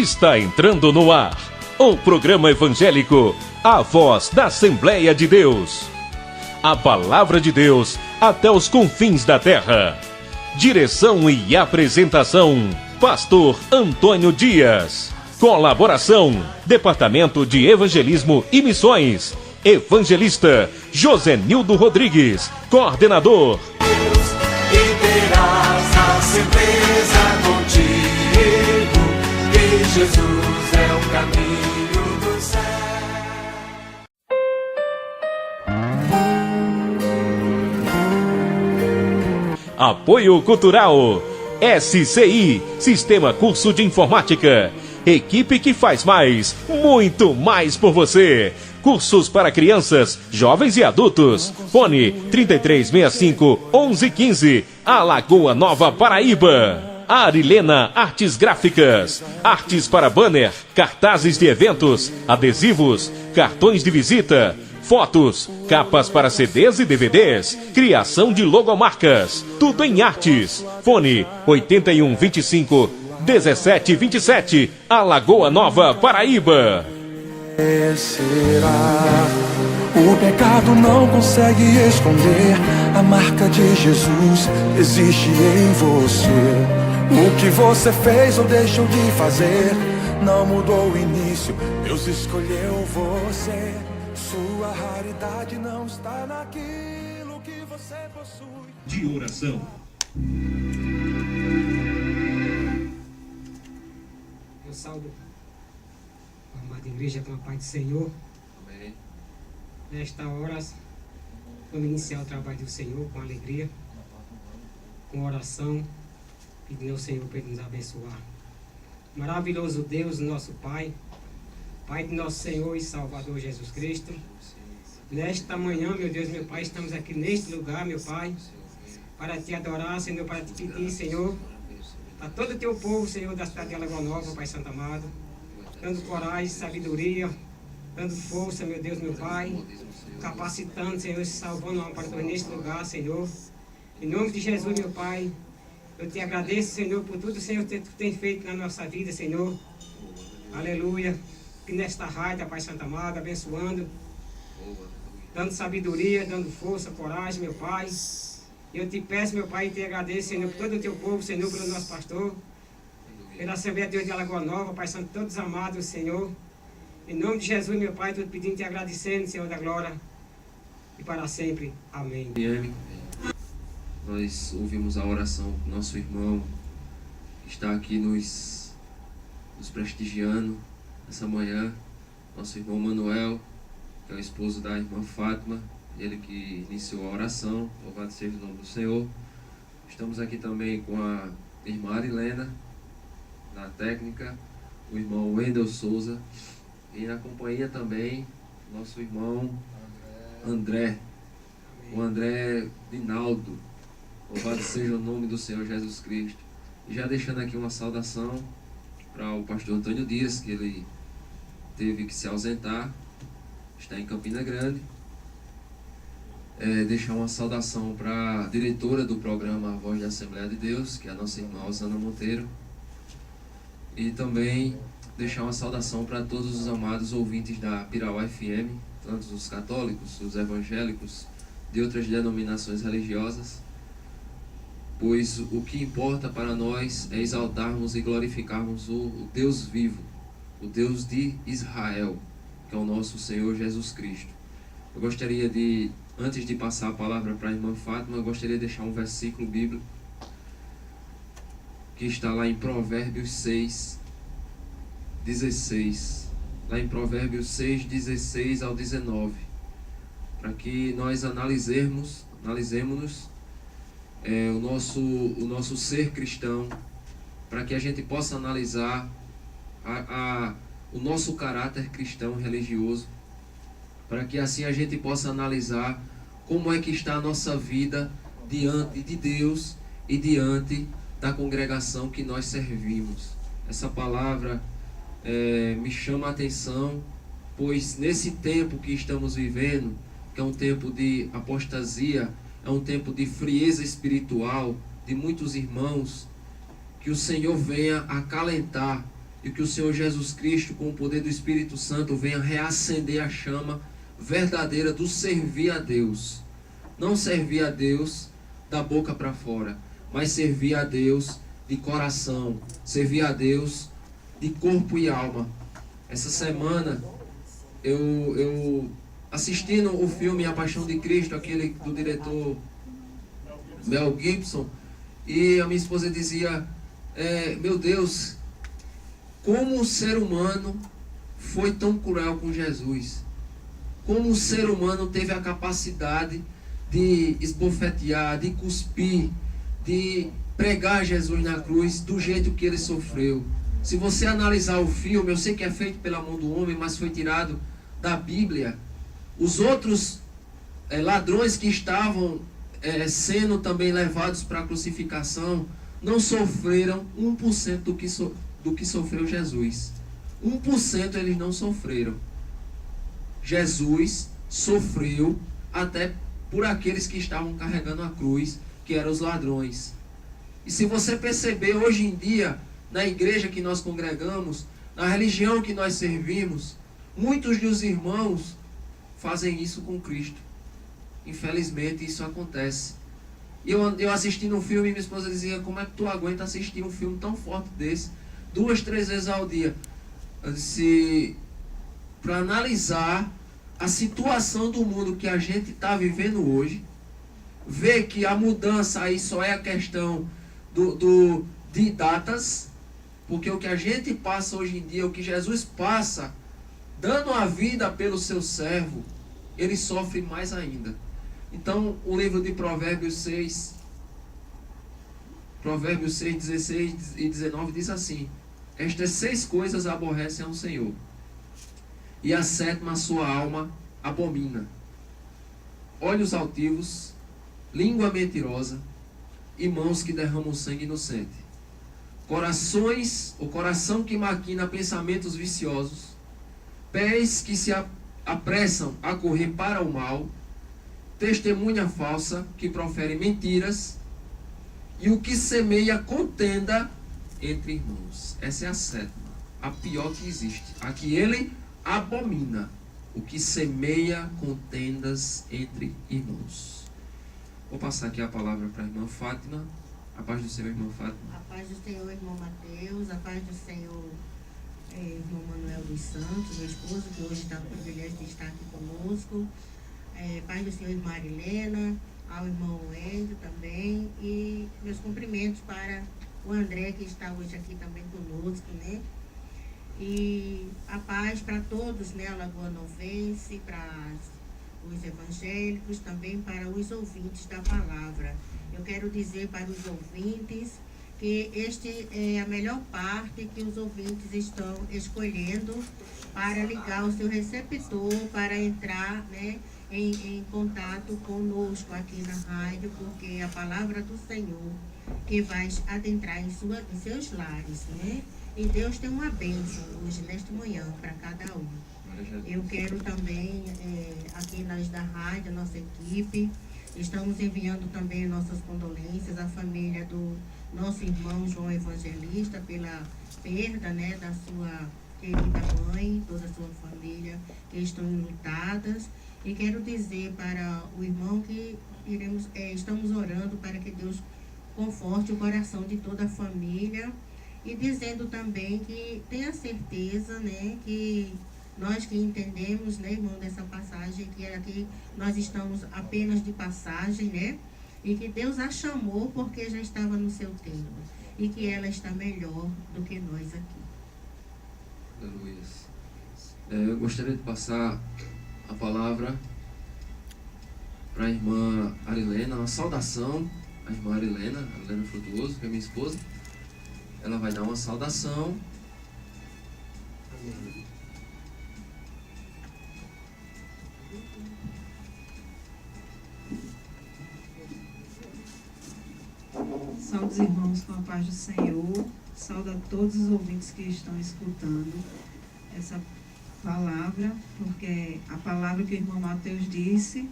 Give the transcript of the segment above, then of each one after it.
Está entrando no ar o programa evangélico A Voz da Assembleia de Deus. A palavra de Deus até os confins da terra. Direção e apresentação, Pastor Antônio Dias. Colaboração, Departamento de Evangelismo e Missões. Evangelista Josenildo Rodrigues, coordenador. E terás a certeza contigo que Jesus é o caminho do céu. Apoio Cultural, SCI, Sistema Curso de Informática. Equipe que faz mais, muito mais por você. Cursos para crianças, jovens e adultos. Fone 3365-1115, Alagoa Nova, Paraíba. Arilena Artes Gráficas. Artes para banner, cartazes de eventos, adesivos, cartões de visita, fotos, capas para CDs e DVDs, criação de logomarcas. Tudo em artes. Fone 8125-1727, Alagoa Nova, Paraíba. O pecado não consegue esconder a marca de Jesus existe em você. O que você fez ou deixou de fazer não mudou o início. Deus escolheu você. Sua raridade não está naquilo que você possui. De oração. Eu saúdo a amada igreja com a paz do Senhor. Amém. Nesta hora, vamos iniciar o trabalho do Senhor com alegria, com oração, pedindo ao Senhor para Ele nos abençoar. Maravilhoso Deus, nosso Pai, Pai de nosso Senhor e Salvador Jesus Cristo. Nesta manhã, meu Deus, meu Pai, estamos aqui neste lugar, meu Pai, para Te adorar, Senhor, para Te pedir, Senhor, a todo o Teu povo, Senhor, da cidade de Alagoa Nova, Pai Santo Amado, dando coragem, sabedoria, dando força, meu Deus, meu Pai, capacitando, Senhor, salvando a alma para Deus neste lugar, Senhor. Em nome de Jesus, meu Pai, eu Te agradeço, Senhor, por tudo, Senhor, que Tu tem feito na nossa vida, Senhor. Aleluia. Que nesta rádio, Pai Santo Amado, abençoando, dando sabedoria, dando força, coragem, meu Pai. Eu Te peço, meu Pai, e Te agradeço, Senhor, por todo o Teu povo, Senhor, pelo nosso pastor, pela Assembleia de Deus de Alagoa Nova, Pai Santo, todos amados, Senhor. Em nome de Jesus, meu Pai, tudo pedindo e Te agradecendo, Senhor da glória, e para sempre. Amém. Nós ouvimos a oração do nosso irmão que está aqui nos prestigiando essa manhã, nosso irmão Manuel, que é o esposo da irmã Fátima, ele que iniciou a oração. Louvado seja o nome do Senhor. Estamos aqui também com a irmã Arilena, na técnica, o irmão Wendel Souza, e na companhia também nosso irmão André, o André Dinaldo. Louvado seja o nome do Senhor Jesus Cristo. E já deixando aqui uma saudação para o pastor Antônio Dias, que ele teve que se ausentar, está em Campina Grande. Deixar uma saudação para a diretora do programa A Voz da Assembleia de Deus, que é a nossa irmã Osana Monteiro. E também deixar uma saudação para todos os amados ouvintes da Pirauá FM, tanto os católicos, os evangélicos, de outras denominações religiosas, pois o que importa para nós é exaltarmos e glorificarmos o Deus vivo, o Deus de Israel, que é o nosso Senhor Jesus Cristo. Eu gostaria de, antes de passar a palavra para a irmã Fátima, eu gostaria de deixar um versículo bíblico que está lá em Provérbios 6:16, lá em Provérbios 6:16 ao 19, para que nós analisemos o nosso ser cristão, para que a gente possa analisar o nosso caráter cristão religioso, para que assim a gente possa analisar como é que está a nossa vida diante de Deus e diante da congregação que nós servimos. Essa palavra me chama a atenção, pois nesse tempo que estamos vivendo, que é um tempo de apostasia, é um tempo de frieza espiritual de muitos irmãos, que o Senhor venha acalentar e que o Senhor Jesus Cristo, com o poder do Espírito Santo, venha reacender a chama verdadeira do servir a Deus. Não servir a Deus da boca para fora, mas servir a Deus de coração, servir a Deus de corpo e alma. Essa semana, eu assistindo o filme A Paixão de Cristo, aquele do diretor Mel Gibson, e a minha esposa dizia, meu Deus, como o ser humano foi tão cruel com Jesus. Como o ser humano teve a capacidade de esbofetear, de cuspir, de pregar Jesus na cruz do jeito que ele sofreu. Se você analisar o filme, eu sei que é feito pela mão do homem, mas foi tirado da Bíblia. Os outros ladrões que estavam sendo também levados para a crucificação não sofreram 1% do que sofreu Jesus. 1% eles não sofreram. Jesus sofreu até por aqueles que estavam carregando a cruz, que eram os ladrões. E se você perceber hoje em dia, na igreja que nós congregamos, na religião que nós servimos, muitos dos irmãos fazem isso com Cristo. Infelizmente isso acontece. E eu assistindo um filme e minha esposa dizia, como é que tu aguenta assistir um filme tão forte desse 2, 3 vezes ao dia? Eu disse, para analisar a situação do mundo que a gente está vivendo hoje, ver que a mudança aí só é a questão de datas, porque o que a gente passa hoje em dia, o que Jesus passa, dando a vida pelo seu servo, ele sofre mais ainda. Então, o livro de Provérbios 6, 16 e 19 diz assim, estas 6 coisas aborrecem ao Senhor, e a 7ª a sua alma abomina: olhos altivos, língua mentirosa e mãos que derramam sangue inocente. O coração que maquina pensamentos viciosos, pés que se apressam a correr para o mal, testemunha falsa que profere mentiras e o que semeia contenda entre irmãos. Essa é a 7ª, a pior que existe, a que ele abomina, o que semeia contendas entre irmãos. Vou passar aqui a palavra para a irmã Fátima. A paz do Senhor, irmã Fátima. A paz do Senhor, irmão Mateus. A paz do Senhor, irmão Manuel dos Santos, meu esposo, que hoje está com o privilégio de estar aqui conosco. Paz do Senhor, irmã Arilena, ao irmão Wendel também. E meus cumprimentos para o André, que está hoje aqui também conosco, né? E a paz para todos, né? A Lagoa Novense, para os evangélicos, também para os ouvintes da palavra. Eu quero dizer para os ouvintes que este é a melhor parte que os ouvintes estão escolhendo para ligar o seu receptor, para entrar, né, em contato conosco aqui na rádio, porque é a palavra do Senhor que vai adentrar em seus lares, né? E Deus tem uma bênção hoje, nesta manhã, para cada um. Eu quero também, aqui nós da rádio, a nossa equipe, estamos enviando também nossas condolências à família do nosso irmão João Evangelista pela perda, né, da sua querida mãe, toda a sua família que estão enlutadas. E quero dizer para o irmão que estamos orando para que Deus conforte o coração de toda a família, e dizendo também que tenha certeza, né, que nós que entendemos, né, irmão, dessa passagem, que aqui nós estamos apenas de passagem, né, e que Deus a chamou porque já estava no seu tempo, e que ela está melhor do que nós aqui. Aleluia. Eu gostaria de passar a palavra para a irmã Arilena, uma saudação à irmã Arilena Frutuoso, que é minha esposa. Ela vai dar uma saudação. Amém. Saúde os irmãos com a paz do Senhor. Saúde a todos os ouvintes que estão escutando essa palavra, porque a palavra que o irmão Mateus disse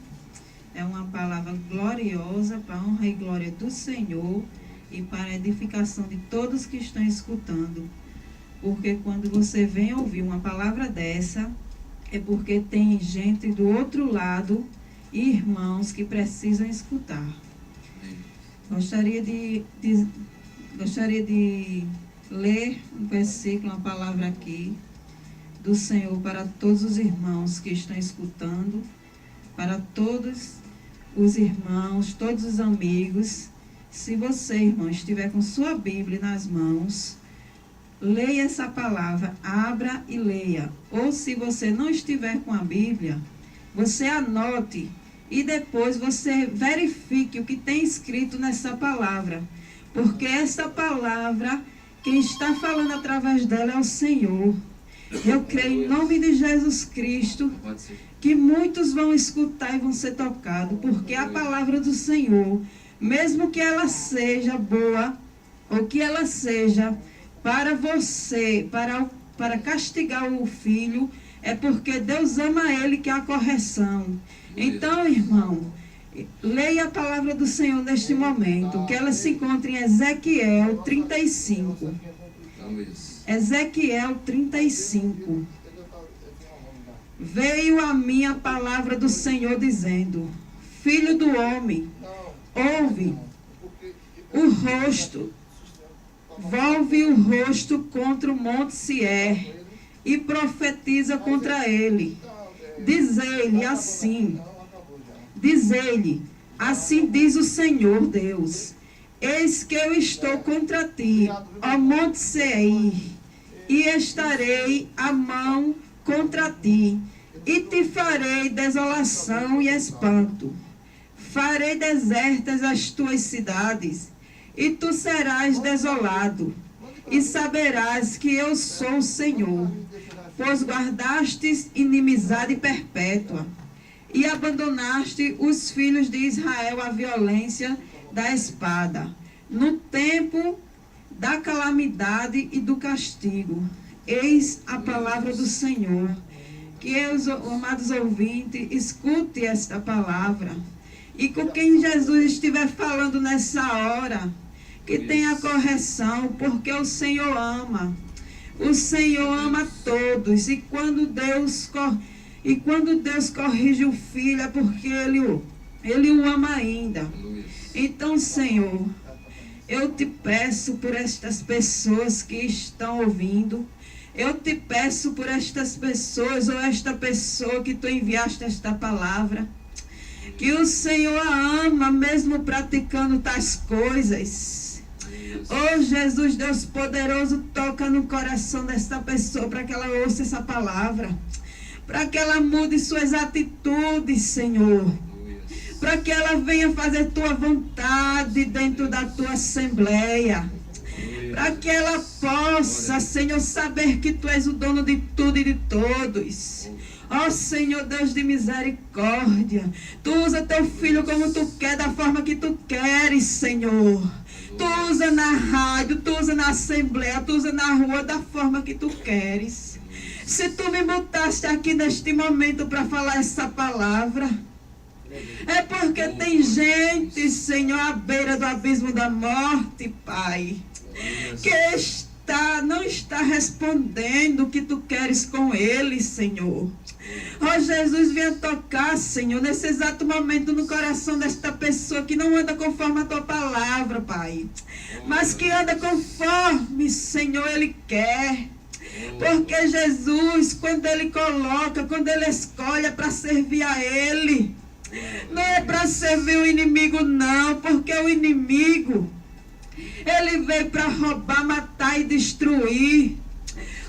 é uma palavra gloriosa para a honra e glória do Senhor e para a edificação de todos que estão escutando. porque quando você vem ouvir uma palavra dessa, é porque tem gente do outro lado, irmãos que precisam escutar. Gostaria de ler um versículo, uma palavra aqui do Senhor para todos os irmãos que estão escutando, para todos os irmãos, todos os amigos. Se você, irmão, estiver com sua Bíblia nas mãos, leia essa palavra, abra e leia. Ou se você não estiver com a Bíblia, você anote e depois você verifique o que tem escrito nessa palavra. Porque essa palavra, quem está falando através dela é o Senhor. Eu creio em nome de Jesus Cristo que muitos vão escutar e vão ser tocados, porque a palavra do Senhor, mesmo que ela seja boa, ou que ela seja para você, para castigar o filho, é porque Deus ama ele, que é a correção. Então, irmão, leia a palavra do Senhor neste momento, que ela se encontra em Ezequiel 35. Ezequiel 35. Veio a mim a palavra do Senhor dizendo: Filho do homem, ouve o rosto, volve o rosto contra o monte Sier e profetiza contra ele. Diz ele assim, assim diz o Senhor Deus: Eis que eu estou contra ti, ó monte Seir, e estarei a mão contra ti, e te farei desolação e espanto. Farei desertas as tuas cidades, e tu serás desolado, e saberás que eu sou o Senhor, pois guardastes inimizade perpétua, e abandonaste os filhos de Israel à violência da espada, no tempo da calamidade e do castigo. Eis a palavra do Senhor. Que os amados ouvintes escute esta palavra. E com quem Jesus estiver falando nessa hora, que tenha correção, porque o Senhor ama. O Senhor ama todos. E quando Deus corrige o filho, é porque Ele o ama ainda. Então, Senhor, eu te peço por estas pessoas que estão ouvindo. Eu te peço por estas pessoas, ou esta pessoa que tu enviaste esta palavra, que o Senhor a ama, mesmo praticando tais coisas. Oh, Jesus, Deus poderoso, toca no coração desta pessoa, para que ela ouça essa palavra, para que ela mude suas atitudes, Senhor, para que ela venha fazer tua vontade dentro da tua assembleia, para que ela possa, Senhor, saber que tu és o dono de tudo e de todos. Ó Senhor Deus de misericórdia, tu usa teu filho como tu quer, da forma que tu queres, Senhor. Tu usa na rádio, tu usa na assembleia, tu usa na rua, da forma que tu queres. Se tu me botaste aqui neste momento para falar essa palavra, é porque tem gente, Senhor, à beira do abismo da morte, Pai, que não está respondendo o que tu queres com ele, Senhor. Ó Jesus, venha tocar, Senhor, nesse exato momento no coração desta pessoa que não anda conforme a tua palavra, Pai, mas que anda conforme, Senhor, ele quer. Porque Jesus, quando ele coloca, quando ele escolhe, é para servir a ele. Não é para servir o inimigo, não, porque o inimigo, ele veio para roubar, matar e destruir.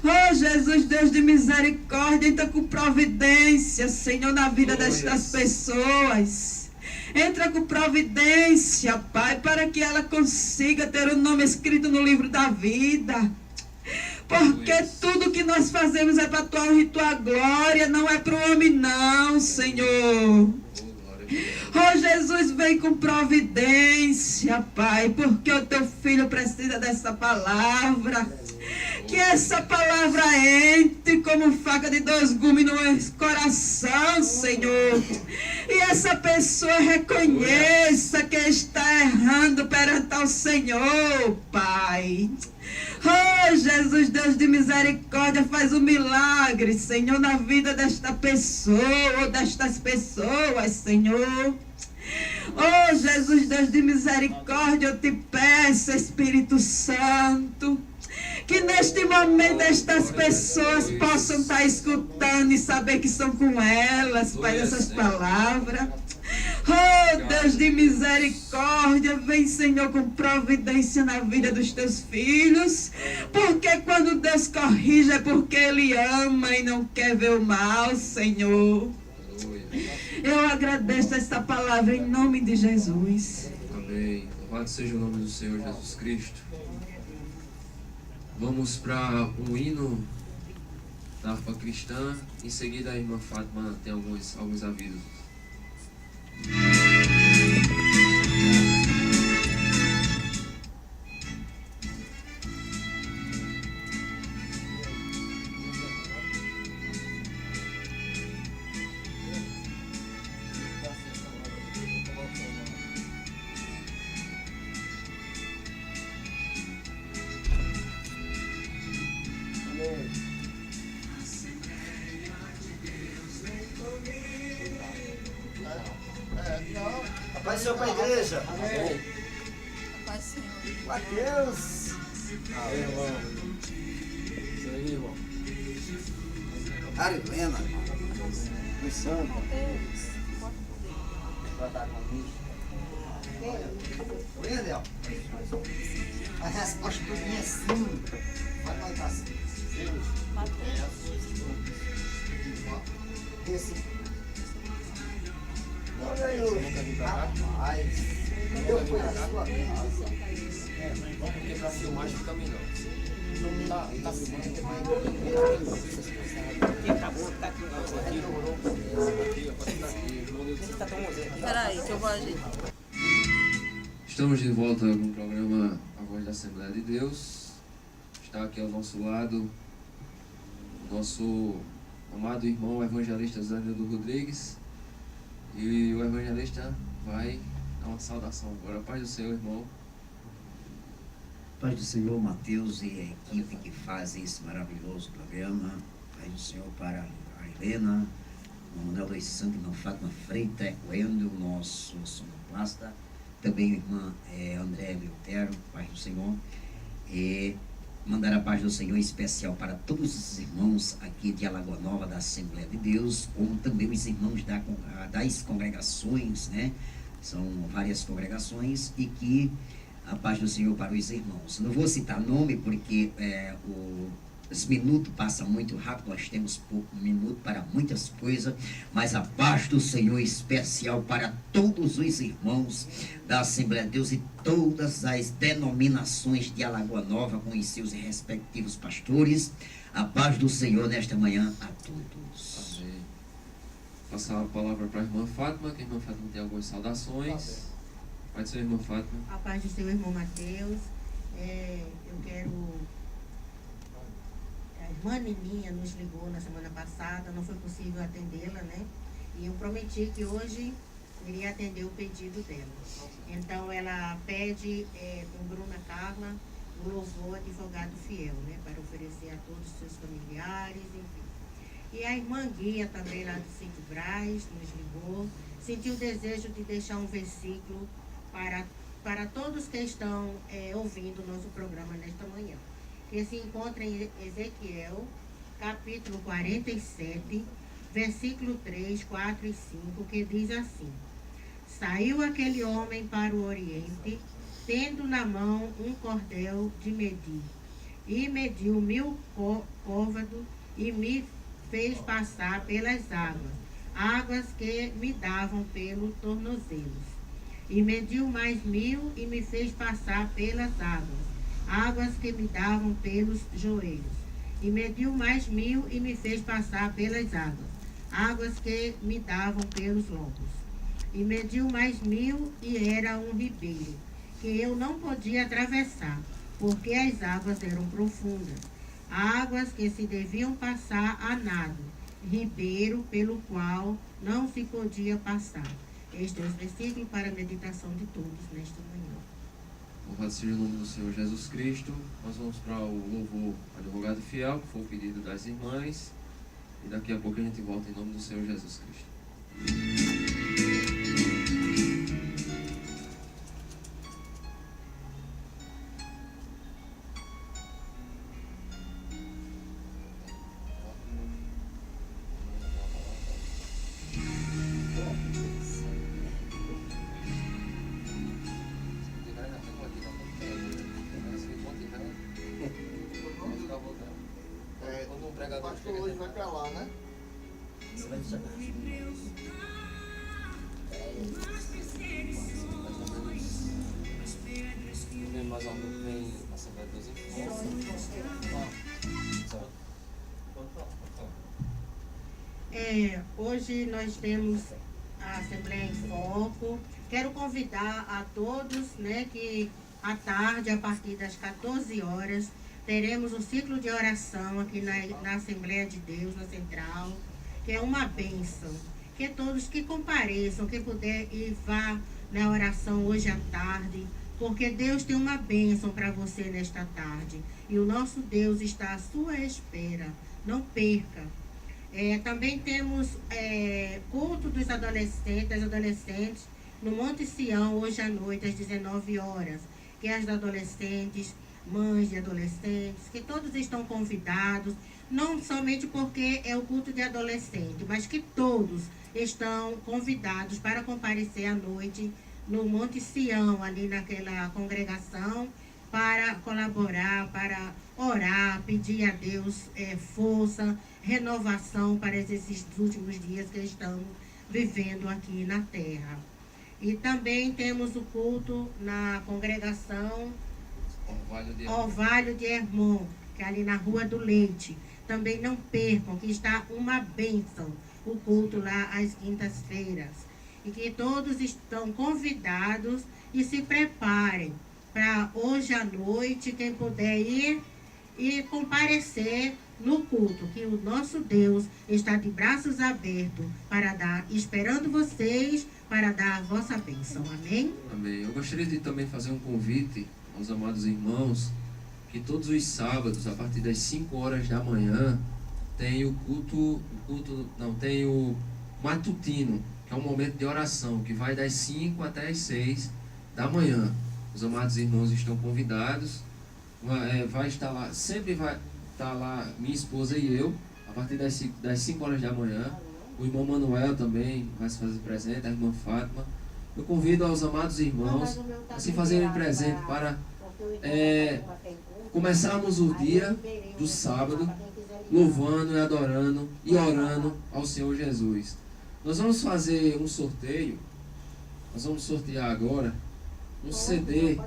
Oh, Jesus, Deus de misericórdia, entra com providência, Senhor, na vida destas pessoas. Entra com providência, Pai, para que ela consiga ter o nome escrito no livro da vida. Porque tudo que nós fazemos é para tua honra e tua glória, não é para o homem, não, Senhor. Oh, Jesus, vem com providência, Pai, porque o teu filho precisa dessa palavra. Que essa palavra entre como faca de 2 gumes no coração, Senhor. E essa pessoa reconheça que está errando perante ao Senhor, Pai. Oh, Jesus, Deus de misericórdia, faz um milagre, Senhor, na vida desta pessoa, ou destas pessoas, Senhor. Oh, Jesus, Deus de misericórdia, eu te peço, Espírito Santo, que neste momento estas pessoas possam estar escutando e saber que são com elas, Pai, essas palavras. Oh, Deus de misericórdia, vem, Senhor, com providência na vida dos teus filhos, porque quando Deus corrige é porque Ele ama e não quer ver o mal, Senhor. Eu agradeço esta palavra em nome de Jesus. Amém. Louvado seja o nome do Senhor Jesus Cristo. Vamos para um hino da harpa cristã. Em seguida a irmã Fátima tem alguns avisos. Apareceu para a igreja. Amém. Paz, Senhor. Mateus. Irmão. Isso aí, irmão. Arilena. Os santos. Oi, Adel. A resposta do dia é sim. Vai mandar assim. Esse. Olha aí, rapaz. Eu fui na sua casa. Vamos porque para filmagem fica melhor. Tá filmando. Peraí, que eu vou ajeitar. Estamos de volta com o programa A Voz da Assembleia de Deus. Está aqui ao nosso lado o nosso amado irmão evangelista Zânio Rodrigues. E o evangelista vai dar uma saudação agora. Paz do Senhor, irmão. Paz do Senhor, Mateus e a equipe que faz esse maravilhoso programa. Paz do Senhor para a Helena, o Manuel dos Santos, irmã Fátima Freitas, Coelho, o nosso sonoplasta, também a irmã André Leutero, Paz do Senhor. E mandar a paz do Senhor especial para todos os irmãos aqui de Alagoa Nova, da Assembleia de Deus, como também os irmãos das congregações, né? São várias congregações, e que a paz do Senhor para os irmãos. Não vou citar nome porque os minutos passam muito rápido, nós temos pouco minuto para muitas coisas, mas a paz do Senhor especial para todos os irmãos da Assembleia de Deus e todas as denominações de Alagoa Nova com os seus respectivos pastores. A paz do Senhor nesta manhã a todos. Amém. Passar a palavra para a irmã Fátima, que a irmã Fátima tem algumas saudações. Pode ser, irmã Fátima. A paz do seu irmão Mateus. Eu quero... A irmã Nininha nos ligou na semana passada, não foi possível atendê-la, né? E eu prometi que hoje iria atender o pedido dela. Então ela pede com Bruna Carla o louvor advogado fiel, né? Para oferecer a todos os seus familiares, enfim. E a irmã Guia, também lá do Sítio Braz, nos ligou, sentiu o desejo de deixar um versículo para todos que estão ouvindo o nosso programa nesta manhã, que se encontra em Ezequiel, capítulo 47, versículo 3, 4 e 5, que diz assim: Saiu aquele homem para o Oriente, tendo na mão um cordel de medir, e mediu 1000 côvados, e me fez passar pelas águas que me davam pelos tornozelos. E mediu mais 1000 e me fez passar pelas águas que me davam pelos joelhos. E mediu mais 1000 e me fez passar pelas águas que me davam pelos lombos. E mediu mais 1000 e era um ribeiro, que eu não podia atravessar, porque as águas eram profundas. águas que se deviam passar a nado, ribeiro pelo qual não se podia passar. Este é o versículo para a meditação de todos nesta manhã. Louvado seja o nome do Senhor Jesus Cristo. Nós vamos para o louvor advogado fiel, que foi o pedido das irmãs. E daqui a pouco a gente volta em nome do Senhor Jesus Cristo. Hoje vai pra lá, né? Mais algum vem na Assembleia dos Irmãos? Hoje nós temos a Assembleia em Foco. Quero convidar a todos, né, que à tarde, a partir das 14 horas, teremos um ciclo de oração aqui na Assembleia de Deus, na Central, que é uma bênção. Que todos que compareçam, que puder ir, vá na oração hoje à tarde, porque Deus tem uma bênção para você nesta tarde. E o nosso Deus está à sua espera. Não perca. Também temos culto dos adolescentes, das adolescentes, no Monte Sião, hoje à noite, às 19 horas. Que as adolescentes, mães de adolescentes, que todos estão convidados, não somente porque é o culto de adolescente, mas que todos estão convidados para comparecer à noite no Monte Sião, ali naquela congregação, para colaborar, para orar, pedir a Deus força, renovação para esses últimos dias que estamos vivendo aqui na terra. E também temos o culto na congregação Orvalho de Hermon, que é ali na Rua do Leite. Também não percam, que está uma bênção o culto lá às quintas-feiras. E que todos estão convidados e se preparem para hoje à noite, quem puder ir e comparecer no culto, que o nosso Deus está de braços abertos para dar, esperando vocês para dar a vossa bênção. Amém? Amém. Eu gostaria de também fazer um convite aos amados irmãos, que todos os sábados, a partir das 5 horas da manhã, tem o tem o matutino, que é um momento de oração, que vai das 5 até as 6 da manhã. Os amados irmãos estão convidados, vai estar lá, sempre vai estar lá minha esposa e eu, a partir das 5 horas da manhã. O irmão Manuel também vai se fazer presente, a irmã Fátima. Eu convido aos amados irmãos a se fazerem presente para começarmos o dia do sábado louvando e adorando e orando ao Senhor Jesus. Nós vamos fazer um sorteio, nós vamos sortear agora um CD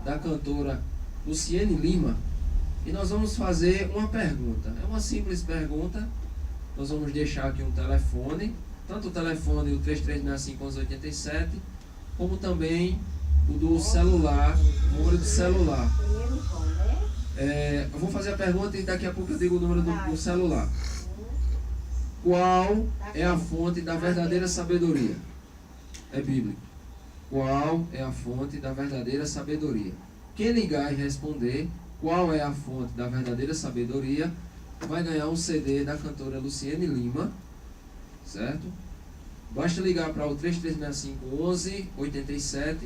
da cantora Luciene Lima, e nós vamos fazer uma pergunta. É uma simples pergunta. Nós vamos deixar aqui um telefone, tanto o telefone o 3365-1187, como também o do celular, o número do celular. Eu vou fazer a pergunta e daqui a pouco eu digo o número do celular. Qual é a fonte da verdadeira sabedoria? É bíblico. Qual é a fonte da verdadeira sabedoria? Quem ligar e responder qual é a fonte da verdadeira sabedoria vai ganhar um CD da cantora Luciene Lima, certo? Basta ligar para o 3365-1187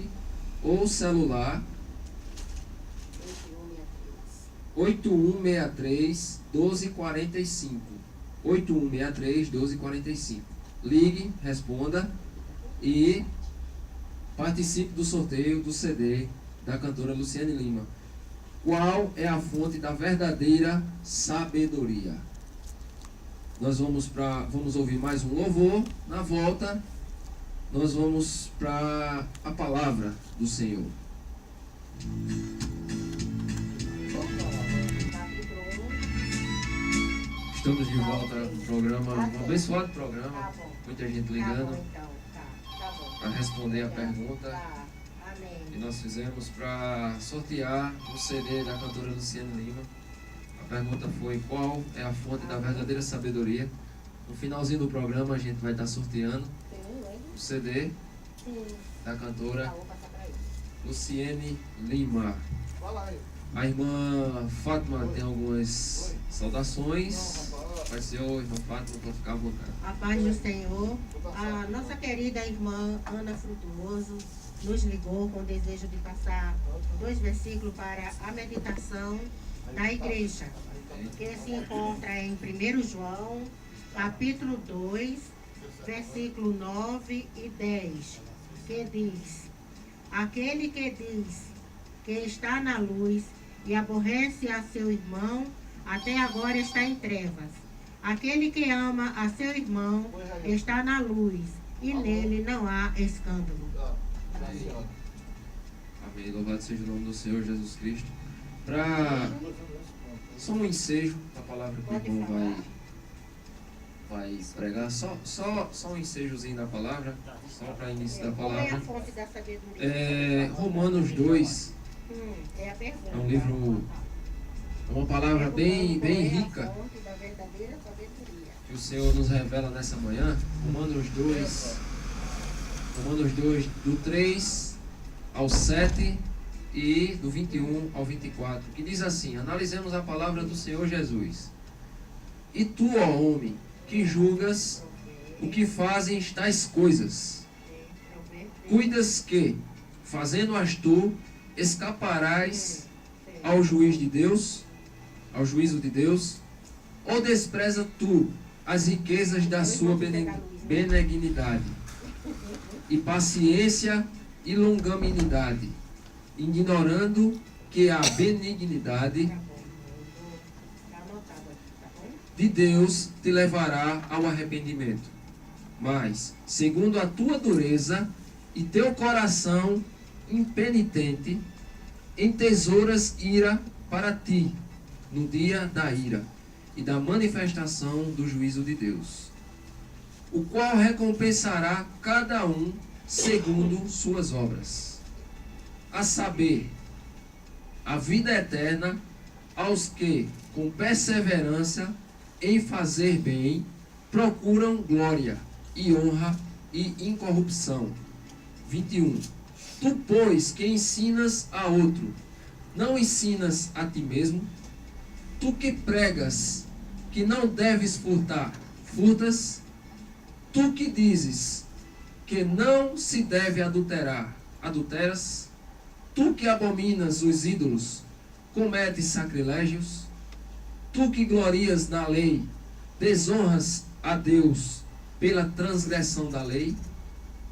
ou celular 8163-1245. 8163-1245. Ligue, responda e participe do sorteio do CD da cantora Luciene Lima. Qual é a fonte da verdadeira sabedoria? Nós vamos ouvir mais um louvor. Na volta, nós vamos para a palavra do Senhor. Estamos de volta no programa, um abençoado programa. Muita gente ligando para responder a pergunta. E nós fizemos para sortear o CD da cantora Luciene Lima. A pergunta foi: qual é a fonte da verdadeira sabedoria? No finalzinho do programa a gente vai estar sorteando o CD da cantora Luciene Lima. A irmã Fátima tem algumas saudações. Pai Senhor, irmã Fátima, pode ficar à vontade. A paz do Senhor. A nossa querida irmã Ana Frutuoso nos ligou com o desejo de passar 2 versículos para a meditação da igreja, que se encontra em 1 João, capítulo 2, versículo 9 e 10, que diz: aquele que diz que está na luz e aborrece a seu irmão, até agora está em trevas. Aquele que ama a seu irmão está na luz, e nele não há escândalo. Amém. Louvado seja o nome do Senhor Jesus Cristo. Para só um ensejo da palavra que o irmão vai pregar, só um ensejozinho da palavra, só para início da Qual é a palavra. fonte da sabedoria? Romanos 2 É a pergunta. é um livro, é uma palavra bem rica A fonte da verdadeira sabedoria. que o Senhor nos revela nessa manhã. Romanos 2, do 3 ao 7 e do 21 ao 24, que diz assim: analisemos a palavra do Senhor Jesus. E tu, ó homem, que julgas o que fazem tais coisas, cuidas que, fazendo-as tu, escaparás ao juízo de Deus, ou despreza tu as riquezas da sua benignidade e paciência e longanimidade, ignorando que a benignidade de Deus te levará ao arrependimento. Mas, segundo a tua dureza e teu coração impenitente, entesouras ira para ti no dia da ira e da manifestação do juízo de Deus, o qual recompensará cada um segundo suas obras, a saber, a vida eterna aos que, com perseverança em fazer bem, procuram glória e honra e incorrupção. 21. Tu, pois, que ensinas a outro, não ensinas a ti mesmo? Tu que pregas que não deves furtar, furtas? Tu que dizes que não se deve adulterar, adulteras? Tu que abominas os ídolos, cometes sacrilégios? Tu que glorias na lei, desonras a Deus pela transgressão da lei?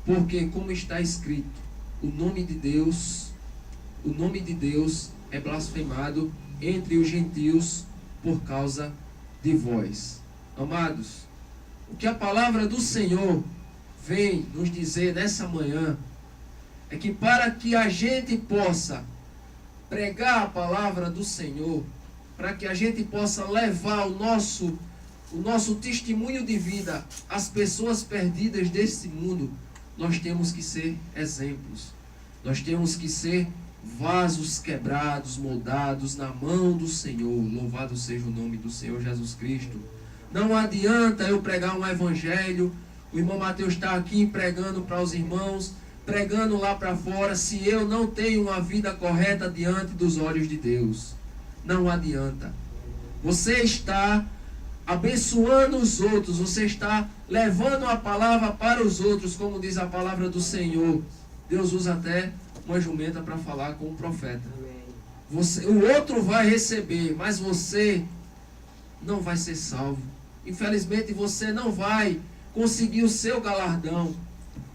Porque, como está escrito, o nome de Deus é blasfemado entre os gentios por causa de vós. Amados, o que a palavra do Senhor vem nos dizer nessa manhã é que, para que a gente possa pregar a palavra do Senhor, para que a gente possa levar o nosso testemunho de vida às pessoas perdidas desse mundo, nós temos que ser exemplos. Nós temos que ser vasos quebrados, moldados na mão do Senhor. Louvado seja o nome do Senhor Jesus Cristo. Não adianta eu pregar um evangelho, o irmão Mateus está aqui pregando para os irmãos, pregando lá para fora, se eu não tenho uma vida correta diante dos olhos de Deus. Não adianta. Você está abençoando os outros, você está levando a palavra para os outros, como diz a palavra do Senhor. Deus usa até uma jumenta para falar com o profeta. O outro vai receber, mas você não vai ser salvo. Infelizmente você não vai conseguir o seu galardão.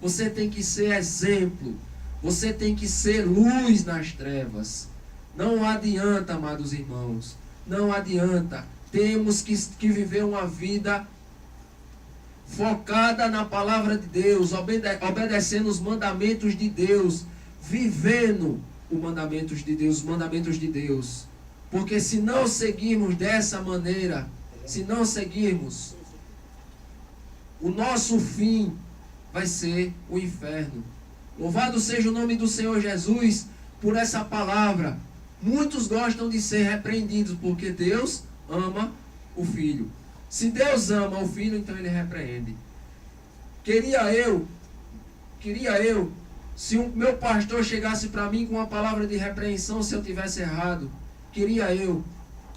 Você tem que ser exemplo. Você tem que ser luz nas trevas. Não adianta, amados irmãos. Não adianta. Temos que viver uma vida focada na palavra de Deus, obedecendo os mandamentos de Deus, vivendo os mandamentos de Deus. Porque se não seguirmos dessa maneira, se não seguirmos, o nosso fim vai ser o inferno. Louvado seja o nome do Senhor Jesus por essa palavra. Muitos gostam de ser repreendidos, porque Deus ama o Filho. Se Deus ama o Filho, então Ele repreende. Queria eu, se o meu pastor chegasse para mim com uma palavra de repreensão se eu tivesse errado. Queria eu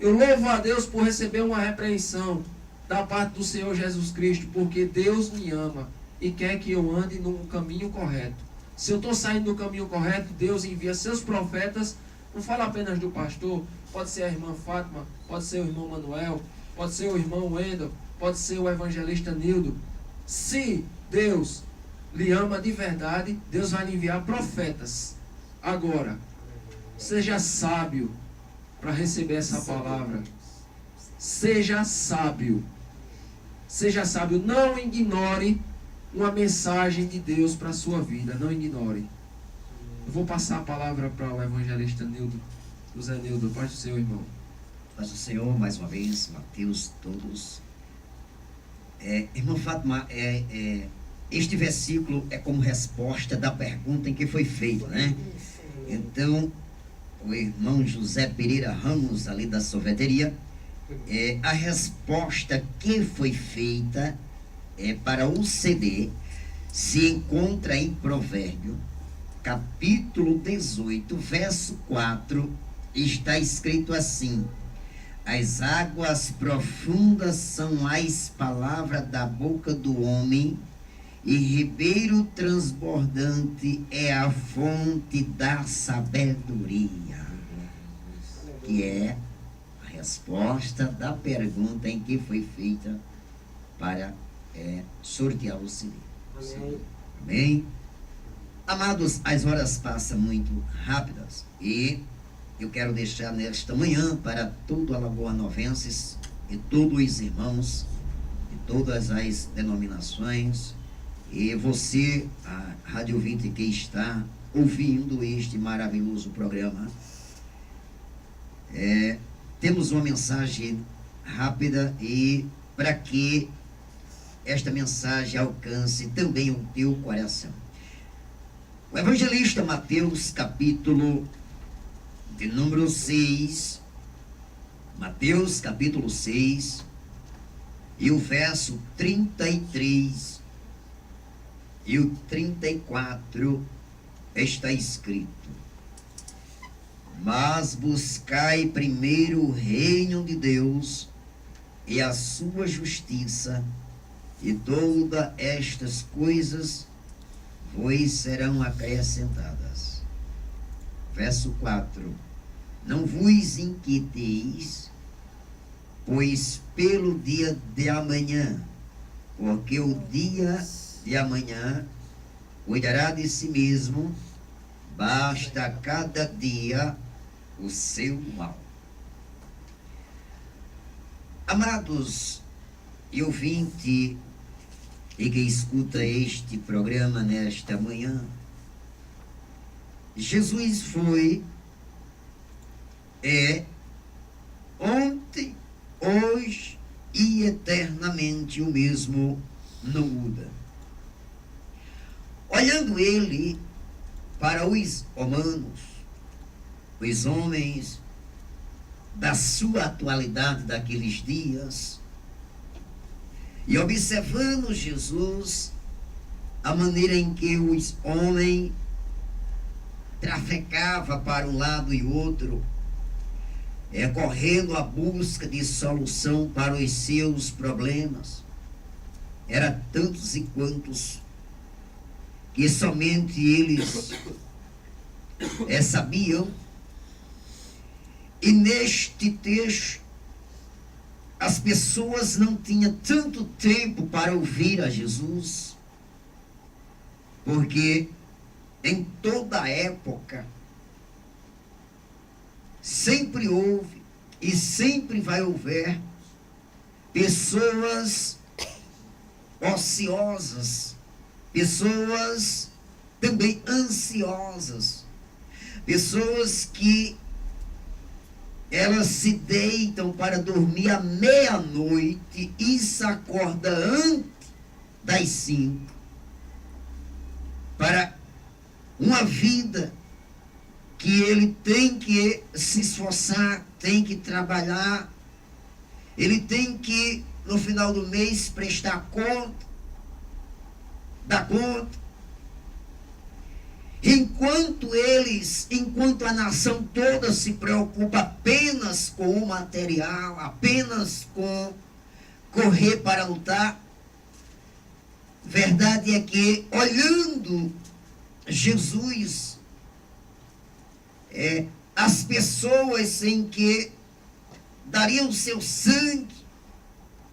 louvo a Deus por receber uma repreensão da parte do Senhor Jesus Cristo, porque Deus me ama e quer que eu ande no caminho correto. Se eu estou saindo do caminho correto, Deus envia seus profetas. Não fala apenas do pastor, pode ser a irmã Fátima, pode ser o irmão Manuel, pode ser o irmão Wendel, pode ser o evangelista Nildo. Se Deus lhe ama de verdade, Deus vai lhe enviar profetas. Agora, seja sábio para receber essa palavra. Seja sábio. Seja sábio. Não ignore uma mensagem de Deus para a sua vida. Não ignore. Eu vou passar a palavra para o evangelista Nildo. José Nildo, paz do Senhor, irmão. Paz do Senhor, mais uma vez, Mateus, todos. Irmã Fátima, este versículo é como resposta da pergunta em que foi feita, né? Então, o irmão José Pereira Ramos, ali da sorveteria, a resposta que foi feita para o CD se encontra em Provérbio, capítulo 18, verso 4, está escrito assim: as águas profundas são as palavras da boca do homem, e ribeiro transbordante é a fonte da sabedoria. Que é a resposta da pergunta em que foi feita para sortear o CD. Amém. Amém? Amados, as horas passam muito rápidas e eu quero deixar nesta manhã para todo alagoanovenses e todos os irmãos de todas as denominações e você, a rádio ouvinte que está ouvindo este maravilhoso programa, temos uma mensagem rápida e para que esta mensagem alcance também o teu coração. O evangelista Mateus, capítulo de número 6, Mateus capítulo 6, e o verso 33 e o 34 está escrito: mas buscai primeiro o reino de Deus e a sua justiça, e todas estas coisas vos serão acrescentadas. Verso 4: não vos inquieteis, pois pelo dia de amanhã, porque o dia de amanhã cuidará de si mesmo, basta cada dia o seu mal. Amados e ouvinte e que escuta este programa nesta manhã, Jesus foi, ontem, hoje e eternamente o mesmo, não muda. Olhando ele para os humanos, os homens da sua atualidade daqueles dias, e observando Jesus, a maneira em que os homens trafecavam para um lado e outro, correndo à busca de solução para os seus problemas, era tantos e quantos que somente eles sabiam. E neste texto, as pessoas não tinham tanto tempo para ouvir a Jesus, porque em toda época sempre houve e sempre vai haver pessoas ociosas, pessoas também ansiosas, pessoas que elas se deitam para dormir à meia-noite e se acorda antes das 5 para uma vida que ele tem que se esforçar, tem que trabalhar, ele tem que, no final do mês, prestar conta, dar conta. Enquanto a nação toda se preocupa apenas com o material, apenas com correr para lutar, verdade é que, olhando Jesus, as pessoas em que dariam seu sangue,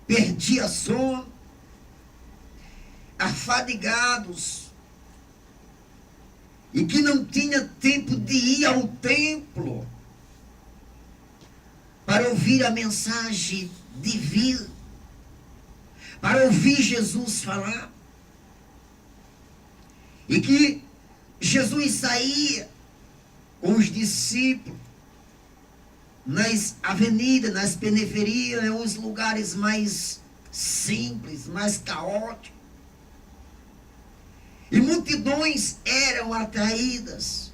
perdiam sono, afadigados, e que não tinha tempo de ir ao templo para ouvir a mensagem divina, para ouvir Jesus falar. E que Jesus saía com os discípulos nas avenidas, nas periferias, nos lugares mais simples, mais caóticos. E multidões eram atraídas,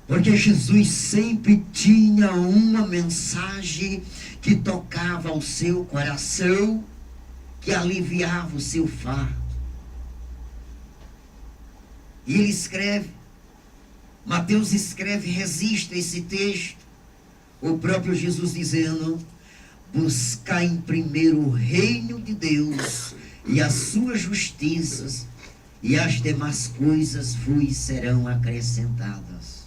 porque Jesus sempre tinha uma mensagem que tocava o seu coração, que aliviava o seu fardo. E ele escreve, Mateus escreve, registra esse texto, o próprio Jesus dizendo: buscar em primeiro o reino de Deus e as suas justiças, e as demais coisas vos serão acrescentadas.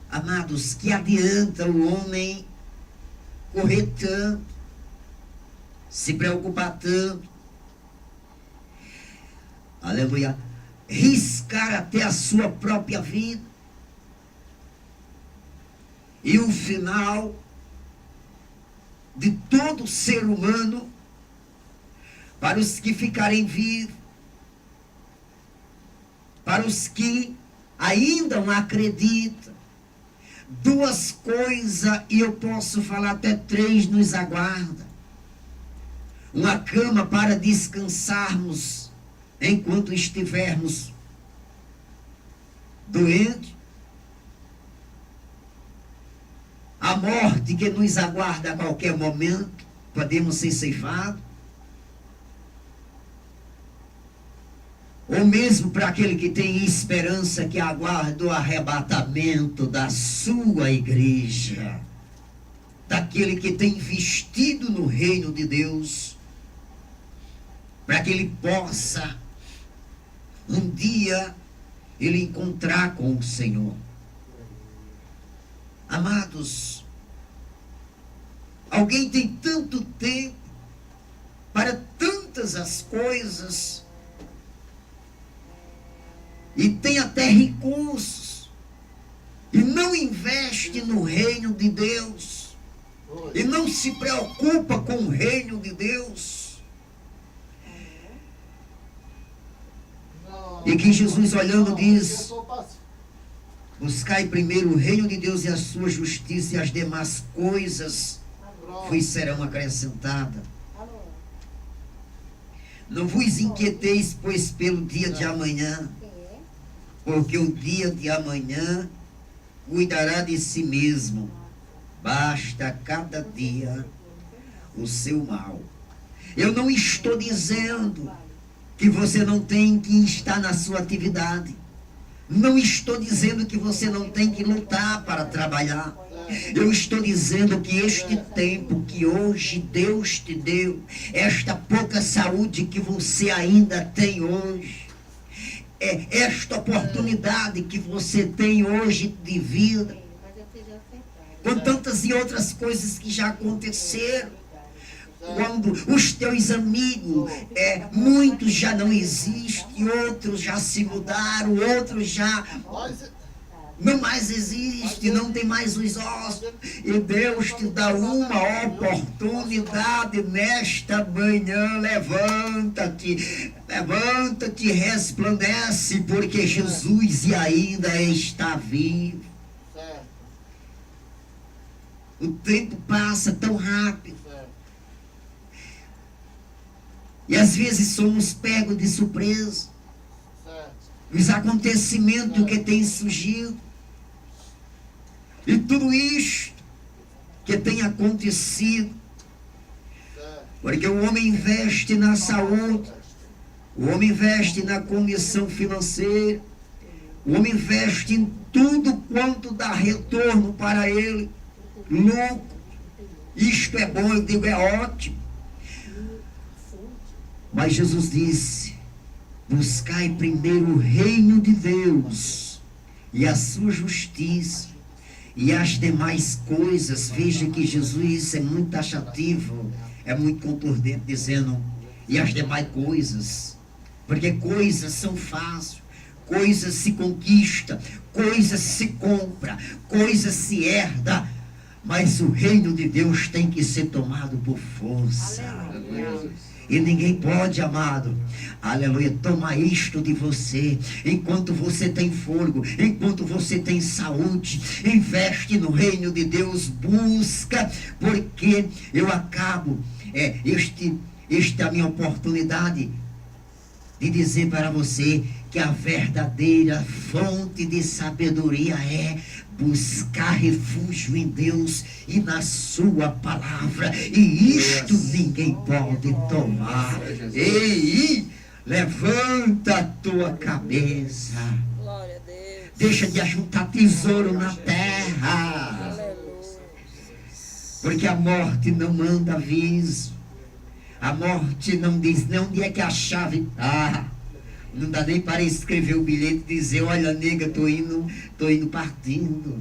Amados, que adianta o homem correr tanto, se preocupar tanto, aleluia, riscar até a sua própria vida, e o final de todo ser humano, para os que ficarem vivos, para os que ainda não acreditam, duas coisas, e eu posso falar até três, nos aguarda. Uma cama para descansarmos enquanto estivermos doentes, a morte que nos aguarda a qualquer momento, podemos ser ceifados, ou mesmo para aquele que tem esperança, que aguarda o arrebatamento da sua igreja, daquele que tem investido no reino de Deus, para que ele possa um dia ele encontrar com o Senhor. Amados, alguém tem tanto tempo para tantas as coisas, e tem até recursos, e não investe no reino de Deus, e não se preocupa com o reino de Deus. E que Jesus, olhando, diz: buscai primeiro o reino de Deus e a sua justiça, e as demais coisas vos serão acrescentadas. Não vos inquieteis, pois, pelo dia de amanhã, porque o dia de amanhã cuidará de si mesmo. Basta cada dia o seu mal. Eu não estou dizendo que você não tem que estar na sua atividade. Não estou dizendo que você não tem que lutar para trabalhar. Eu estou dizendo que este tempo que hoje Deus te deu, esta pouca saúde que você ainda tem hoje, esta oportunidade que você tem hoje de vida, com tantas e outras coisas que já aconteceram, quando os teus amigos, muitos já não existem, outros já se mudaram, outros já não mais existem, não tem mais os ossos, e Deus te dá uma oportunidade nesta manhã. Levanta-te, levanta-te, resplandece, porque Jesus ainda está vivo. O tempo passa tão rápido, e às vezes somos pegos de surpresa, os acontecimentos que têm surgido. E tudo isto que tem acontecido. Porque o homem investe na saúde, o homem investe na condição financeira, o homem investe em tudo quanto dá retorno para ele, lucro. Isto é bom, eu digo, é ótimo. Mas Jesus disse: buscai primeiro o reino de Deus e a sua justiça, e as demais coisas. Veja que Jesus é muito taxativo, é muito contundente, dizendo: e as demais coisas. Porque coisas são fáceis, coisas se conquista, coisas se compra, coisas se herda, mas o reino de Deus tem que ser tomado por força. Aleluia. E ninguém pode, amado, aleluia, tomar isto de você. Enquanto você tem fôlego, enquanto você tem saúde, investe no reino de Deus, busca, porque eu acabo, esta é a minha oportunidade de dizer para você que a verdadeira fonte de sabedoria é buscar refúgio em Deus e na sua palavra. E isto ninguém pode tomar. Ei, levanta a tua cabeça. Glória a Deus. Deixa de ajuntar tesouro na terra. Porque a morte não manda aviso. A morte não diz nem onde é que a chave está. Não dá nem para escrever o bilhete e dizer: olha, nega, tô indo partindo.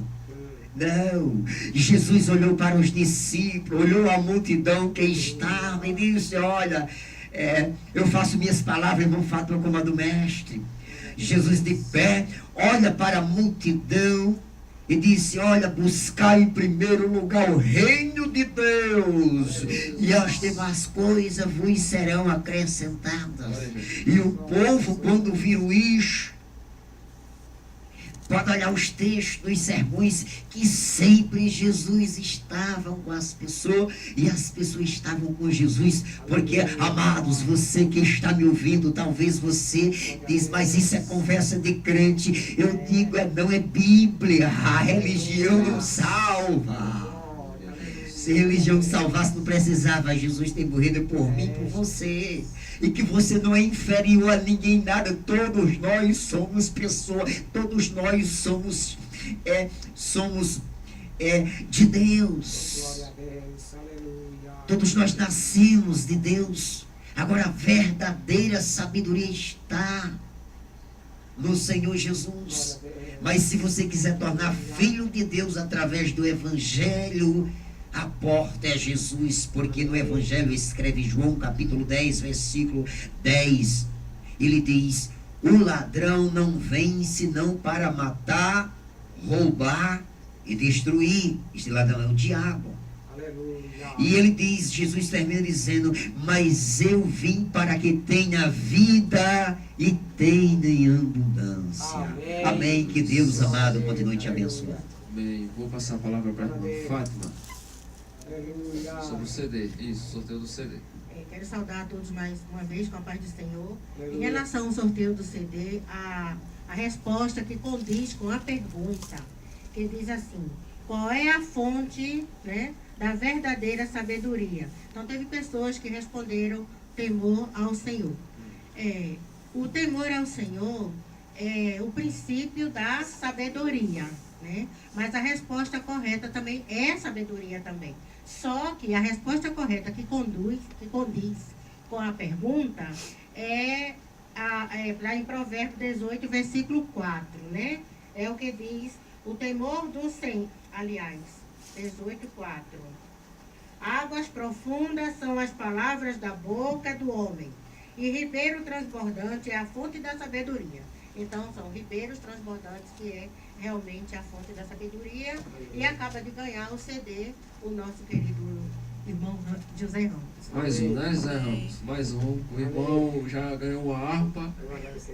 Não. Jesus olhou para os discípulos, olhou a multidão que estava e disse: olha, eu faço minhas palavras, irmão Fátima, como a do mestre. Jesus de pé, olha para a multidão e disse: olha, buscar em primeiro lugar o reino de Deus, e as demais coisas vos serão acrescentadas. E o povo, quando viu isso, pode olhar os textos dos sermões, que sempre Jesus estava com as pessoas, e as pessoas estavam com Jesus, porque, amados, você que está me ouvindo, talvez você diz: mas isso é conversa de crente. Eu digo, não é Bíblia. A religião não salva. Se a religião salvasse, não precisava Jesus ter morrido por mim, por você. E que você não é inferior a ninguém, nada. Todos nós somos pessoas, todos nós somos de Deus. Todos nós nascemos de Deus. Agora a verdadeira sabedoria está no Senhor Jesus. Mas se você quiser tornar filho de Deus através do Evangelho, a porta é Jesus, porque no Evangelho escreve João capítulo 10, versículo 10. Ele diz: o ladrão não vem senão para matar, roubar e destruir. Este ladrão é o diabo. Aleluia. E ele diz, Jesus termina dizendo: mas eu vim para que tenha vida e tenha em abundância. Amém. Amém. Que Deus amado continue te abençoando. Amém. Vou passar a palavra para a irmã Fátima sobre o CD. Isso, sorteio do CD. Quero saudar a todos mais uma vez com a paz do Senhor. Em relação ao sorteio do CD, a resposta que condiz com a pergunta, que diz assim: qual é a fonte, né, da verdadeira sabedoria? Então teve pessoas que responderam: temor ao Senhor. O temor ao Senhor é o princípio da sabedoria, né? Mas a resposta correta também é sabedoria também. Só que a resposta correta que condiz com a pergunta lá em Provérbios 18, versículo 4, né? É o que diz: o temor do Senhor, aliás, 18, 4. Águas profundas são as palavras da boca do homem, e ribeiro transbordante é a fonte da sabedoria. Então, são ribeiros transbordantes que é realmente a fonte da sabedoria. E acaba de ganhar o CD o nosso querido irmão José Ramos. Mais um, né, José Ramos? Mais um. O irmão já ganhou uma harpa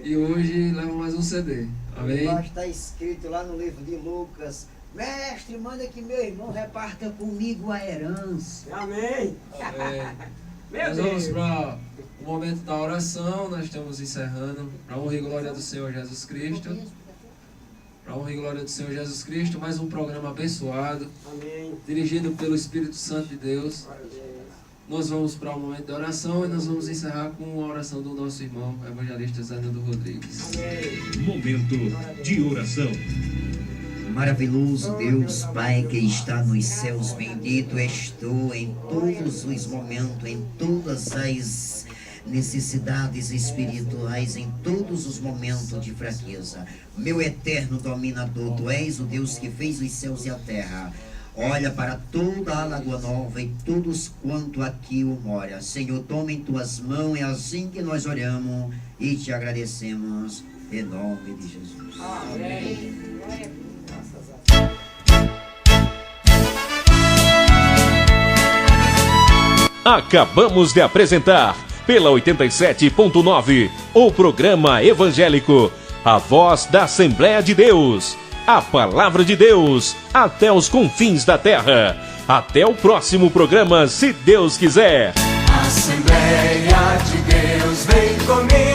e hoje leva mais um CD. Amém? Lá está escrito lá no livro de Lucas: mestre, manda que meu irmão reparta comigo a herança. Amém. Nós vamos para o momento da oração. Nós estamos encerrando para a honra e glória do Senhor Jesus Cristo. Para a honra e glória do Senhor Jesus Cristo, mais um programa abençoado, Amém. dirigido pelo Espírito Santo de Deus. Nós vamos para o momento de oração e nós vamos encerrar com a oração do nosso irmão, evangelista Zanildo Rodrigues. Momento de oração. Maravilhoso Deus, Pai que está nos céus, bendito és tu em todos os momentos, em todas as necessidades espirituais, em todos os momentos de fraqueza. Meu eterno dominador, tu és o Deus que fez os céus e a terra. Olha para toda a Lagoa Nova e todos quanto aqui o mora. Senhor, toma em tuas mãos, é assim que nós oramos e te agradecemos, em nome de Jesus. Amém. Acabamos de apresentar, pela 87.9, o programa evangélico A Voz da Assembleia de Deus. A Palavra de Deus, até os confins da terra. Até o próximo programa, se Deus quiser. Assembleia de Deus, vem comigo.